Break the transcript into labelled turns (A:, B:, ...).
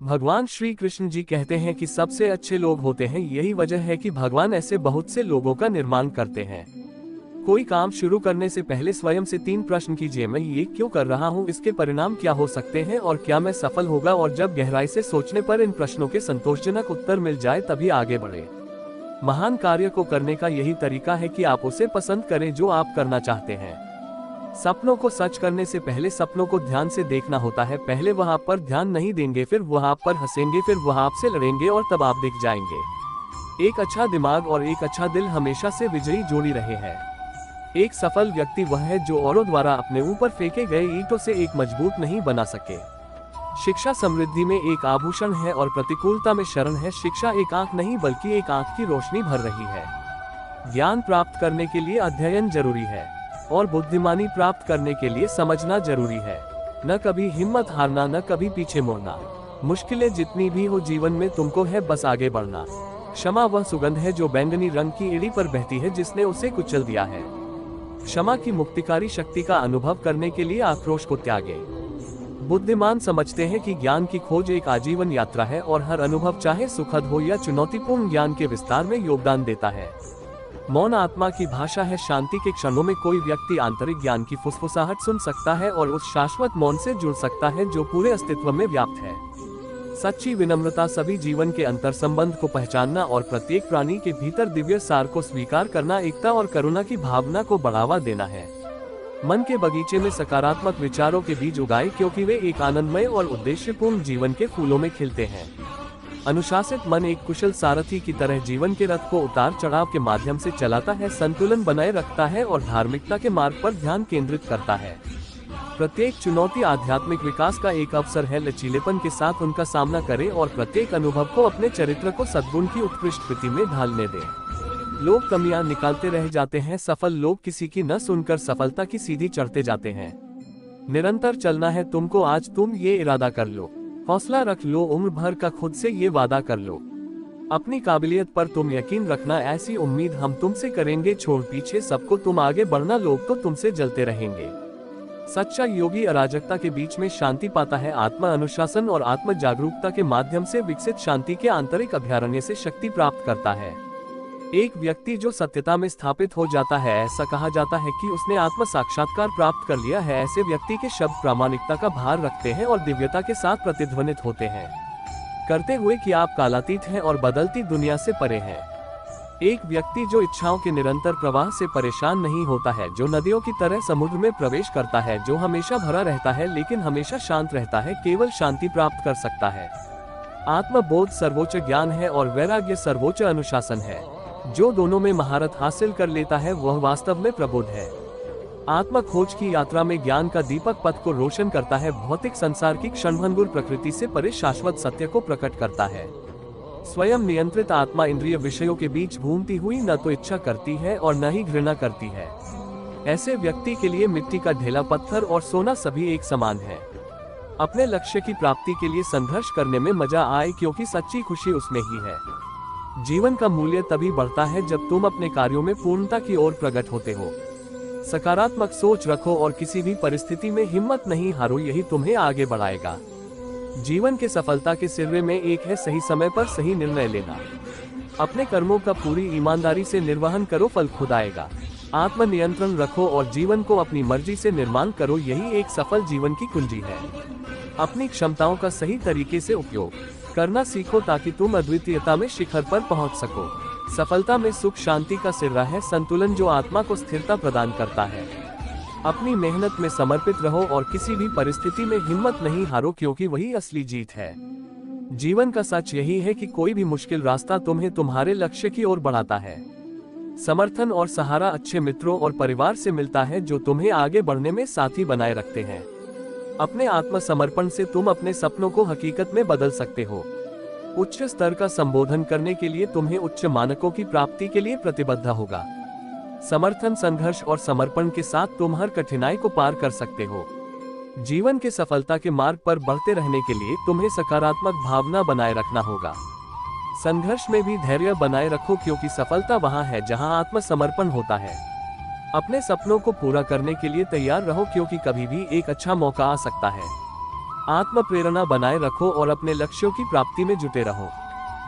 A: भगवान श्री कृष्ण जी कहते हैं कि सबसे अच्छे लोग होते हैं। यही वजह है कि भगवान ऐसे बहुत से लोगों का निर्माण करते हैं। कोई काम शुरू करने से पहले स्वयं से 3 प्रश्न कीजिए, मैं ये क्यों कर रहा हूँ, इसके परिणाम क्या हो सकते हैं और क्या मैं सफल होगा। और जब गहराई से सोचने पर इन प्रश्नों के संतोषजनक उत्तर मिल जाए तभी आगे बढ़े। महान कार्य को करने का यही तरीका है कि आप उसे पसंद करें जो आप करना चाहते हैं। सपनों को सच करने से पहले सपनों को ध्यान से देखना होता है। पहले वह आप पर ध्यान नहीं देंगे, फिर वह आप पर हंसेंगे, फिर वह आपसे लड़ेंगे और तब आप दिख जाएंगे। एक अच्छा दिमाग और एक अच्छा दिल हमेशा से विजयी जोड़ी रहे हैं। एक सफल व्यक्ति वह है जो औरों द्वारा अपने ऊपर फेंके गए ईंटों से एक मजबूत नहीं बना सके। शिक्षा समृद्धि में एक आभूषण है और प्रतिकूलता में शरण है। शिक्षा एक आंख नहीं बल्कि एक आंख की रोशनी भर रही है। ज्ञान प्राप्त करने के लिए अध्ययन जरूरी है और बुद्धिमानी प्राप्त करने के लिए समझना जरूरी है। न कभी हिम्मत हारना, न कभी पीछे मुड़ना। मुश्किलें जितनी भी हो जीवन में तुमको है बस आगे बढ़ना। क्षमा वह सुगंध है जो बैंगनी रंग की एड़ी पर बहती है जिसने उसे कुचल दिया है। क्षमा की मुक्तिकारी शक्ति का अनुभव करने के लिए आक्रोश को त्यागे। बुद्धिमान समझते हैं कि ज्ञान की खोज एक आजीवन यात्रा है और हर अनुभव चाहे सुखद हो या चुनौतीपूर्ण ज्ञान के विस्तार में योगदान देता है। मौन आत्मा की भाषा है। शांति के क्षणों में कोई व्यक्ति आंतरिक ज्ञान की फुसफुसाहट सुन सकता है और उस शाश्वत मौन से जुड़ सकता है जो पूरे अस्तित्व में व्याप्त है। सच्ची विनम्रता सभी जीवन के अंतर संबंध को पहचानना और प्रत्येक प्राणी के भीतर दिव्य सार को स्वीकार करना, एकता और करुणा की भावना को बढ़ावा देना है। मन के बगीचे में सकारात्मक विचारों के बीज उगाए क्योंकि वे एक आनंदमय और उद्देश्यपूर्ण जीवन के फूलों में खिलते हैं। अनुशासित मन एक कुशल सारथी की तरह जीवन के रथ को उतार चढ़ाव के माध्यम से चलाता है, संतुलन बनाए रखता है और धार्मिकता के मार्ग पर ध्यान केंद्रित करता है। प्रत्येक चुनौती आध्यात्मिक विकास का एक अवसर है। लचीलेपन के साथ उनका सामना करें और प्रत्येक अनुभव को अपने चरित्र को सद्गुण की उत्कृष्ट कृति में ढालने दें। लोग कमियां निकालते रह जाते हैं, सफल लोग किसी की न सुनकर सफलता की सीधी चढ़ते जाते हैं। निरंतर चलना है तुमको, आज तुम ये इरादा कर लो। हौसला रख लो, उम्र भर का खुद से ये वादा कर लो। अपनी काबिलियत पर तुम यकीन रखना, ऐसी उम्मीद हम तुमसे करेंगे। छोड़ पीछे सबको, तुम आगे बढ़ना, लोग तो तुमसे जलते रहेंगे। सच्चा योगी अराजकता के बीच में शांति पाता है। आत्मा अनुशासन और आत्म जागरूकता के माध्यम से विकसित शांति के आंतरिक अभयारण्य से शक्ति प्राप्त करता है। एक व्यक्ति जो सत्यता में स्थापित हो जाता है, ऐसा कहा जाता है कि उसने आत्म साक्षात्कार प्राप्त कर लिया है। ऐसे व्यक्ति के शब्द प्रामाणिकता का भार रखते हैं और दिव्यता के साथ प्रतिध्वनित होते हैं, करते हुए कि आप कालातीत हैं और बदलती दुनिया से परे हैं। एक व्यक्ति जो इच्छाओं के निरंतर प्रवाह से परेशान नहीं होता है, जो नदियों की तरह समुद्र में प्रवेश करता है, जो हमेशा भरा रहता है लेकिन हमेशा शांत रहता है, केवल शांति प्राप्त कर सकता है। आत्मबोध सर्वोच्च ज्ञान है और वैराग्य सर्वोच्च अनुशासन है। जो दोनों में महारत हासिल कर लेता है वह वास्तव में प्रबुद्ध है। आत्म खोज की यात्रा में ज्ञान का दीपक पथ को रोशन करता है, भौतिक संसार की क्षणभंगुर प्रकृति से परे शाश्वत सत्य को प्रकट करता है। स्वयं नियंत्रित आत्मा इंद्रिय विषयों के बीच घूमती हुई न तो इच्छा करती है और न ही घृणा करती है। ऐसे व्यक्ति के लिए मिट्टी का ढेला, पत्थर और सोना सभी एक समान है। अपने लक्ष्य की प्राप्ति के लिए संघर्ष करने में मजा आए क्योंकि सच्ची खुशी उसमें ही है। जीवन का मूल्य तभी बढ़ता है जब तुम अपने कार्यों में पूर्णता की ओर प्रकट होते हो। सकारात्मक सोच रखो और किसी भी परिस्थिति में हिम्मत नहीं हारो, यही तुम्हें आगे बढ़ाएगा। जीवन के सफलता के सिरे में एक है सही समय पर सही निर्णय लेना। अपने कर्मों का पूरी ईमानदारी से निर्वहन करो, फल खुद आएगा। आत्म नियंत्रण रखो और जीवन को अपनी मर्जी से निर्माण करो, यही एक सफल जीवन की कुंजी है। अपनी क्षमताओं का सही तरीके से उपयोग करना सीखो ताकि तुम अद्वितीयता में शिखर पर पहुंच सको। सफलता में सुख शांति का सिरा है, संतुलन जो आत्मा को स्थिरता प्रदान करता है। अपनी मेहनत में समर्पित रहो और किसी भी परिस्थिति में हिम्मत नहीं हारो क्योंकि वही असली जीत है। जीवन का सच यही है कि कोई भी मुश्किल रास्ता तुम्हें तुम्हारे लक्ष्य की ओर बढ़ाता है। समर्थन और सहारा अच्छे मित्रों और परिवार से मिलता है जो तुम्हें आगे बढ़ने में साथी बनाए रखते हैं। अपने आत्मसमर्पण से तुम अपने सपनों को हकीकत में बदल सकते हो। उच्च स्तर का संबोधन करने के लिए तुम्हें उच्च मानकों की प्राप्ति के लिए प्रतिबद्ध होगा। समर्थन, संघर्ष और समर्पण के साथ तुम हर कठिनाई को पार कर सकते हो। जीवन के सफलता के मार्ग पर बढ़ते रहने के लिए तुम्हें सकारात्मक भावना बनाए रखना होगा। संघर्ष में भी धैर्य बनाए रखो क्योंकि सफलता वहां है जहां आत्मसमर्पण होता है। अपने सपनों को पूरा करने के लिए तैयार रहो क्योंकि कभी भी एक अच्छा मौका आ सकता है। आत्म प्रेरणा बनाए रखो और अपने लक्ष्यों की प्राप्ति में जुटे रहो।